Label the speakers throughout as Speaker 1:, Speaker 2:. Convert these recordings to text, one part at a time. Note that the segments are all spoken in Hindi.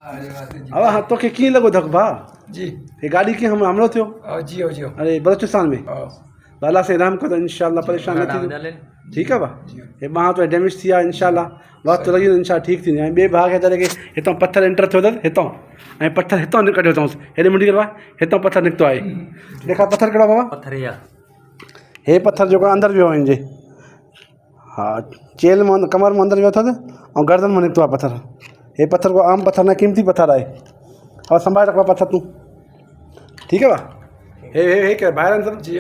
Speaker 1: अब हाँ तो के कीअं लॻो धकु भाउ
Speaker 2: जी
Speaker 1: हे गाॾी कीअं हमलो थियो
Speaker 2: जियो जियो
Speaker 1: अरे बलोचिस्तान में अल्लाह से रहम कंदो इंशाल्लाह परेशान न थींदो ठीकु आहे भाउ हे ॿांह तो डैमेज थी आहे इंशाल्लाह वक़्तु लॻी वेंदो इंशाल्लाह ठीकु थींदी ऐं ॿिए भाउ खे तरह खे हितां पथर एंटर थियो अथसि हितां ऐं पथर हितां कढियो अथऊंसि हेॾे मुंडी करियो आहे हितां पथर निकितो आहे ॾेखार पथर कहिड़ो आहे बाबा
Speaker 3: पत्थर
Speaker 1: हे पथर जेको अंदरि वियो आहे हिनजे हा चेल मां कमर मां अंदरि वियो अथसि ऐं गर्दन मां निकितो आहे पथर हे पत्थर को आम पत्थर न कीमती पत्थर आहे और संभाले रखो पत्थर तू ठीक है बा हे क्या बाहर अंदर
Speaker 2: जी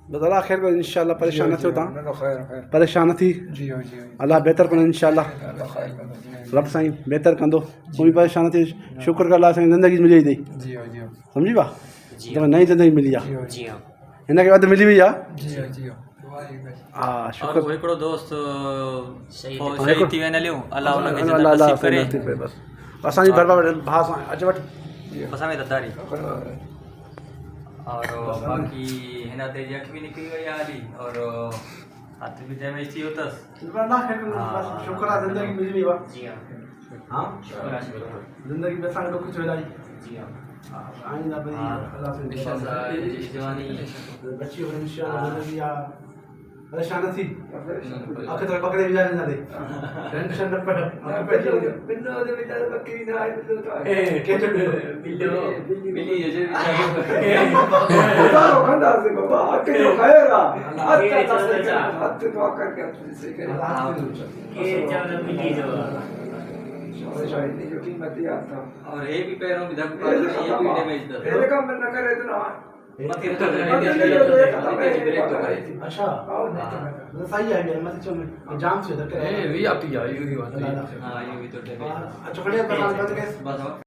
Speaker 1: बस अल्लाह खैर को इंशाल्लाह परेशान न थियो तव्हां परेशान न थी
Speaker 2: जी
Speaker 1: अल्लाह बेहतर कंदो इंशाल्लाह रब साईं बेहतर कंदो कोई परेशान न थी शुक्र कर अल्लाह साईं ज़िंदगी मिली अथई
Speaker 2: जी
Speaker 1: सम्झी बा तो नई ज़िंदगी मिली आहे
Speaker 3: जी हाँ
Speaker 1: हिन खे वधि मिली वई आहे
Speaker 2: जी
Speaker 1: हा
Speaker 3: और
Speaker 1: शुक्र
Speaker 3: हिकिड़ो दोस्त शहीद थी वेंदा हलियूं अल्लाह उनखे जन्नत नसीब करे
Speaker 1: बस असांजी भरपा भाउ सां अच वठ
Speaker 3: असां में ददारी और बाक़ी हिन ते जठ बि निकिरी वई आहे हली और हथ बि डैमेज थी वियो अथसि
Speaker 1: शुक्र आहे ज़िंदगी मिली वई आहे
Speaker 3: जी हाँ
Speaker 1: हाँ
Speaker 3: शुक्र
Speaker 1: ज़िंदगी में असांखे ॾुख थियो इलाही
Speaker 3: जी हाँ
Speaker 1: आईंदा भई अल्लाह से
Speaker 3: जवानी
Speaker 1: बची वञे इंशाल्लाह ज़िंदगी आहे परेशान न थी अख तो पकड़े विझा ॾींदा ते टेंशन न पड़
Speaker 2: बिल्लो दे बेचारे बकरी ना आए बिल्लो तो आए
Speaker 1: केचो
Speaker 3: बिल्ली जैसे
Speaker 2: बताओ खंदा से बाबा आके जो खाएगा हाथ तो करके से
Speaker 3: ये चावल बिल्ली जो
Speaker 2: शायद नहीं जो कीमत ही आता
Speaker 3: और ये भी पैरों की धक्का ये भी डैमेज था
Speaker 2: ये काम न करे तो ना
Speaker 3: मत तो ब्रेक तो करे
Speaker 1: अच्छा मतलब सही है यार मत चल में जाम से धक्के
Speaker 2: ए वी आती है ये
Speaker 3: हाँ ये भी तो डैमेज
Speaker 1: अच्छा खड़े बता के
Speaker 3: बस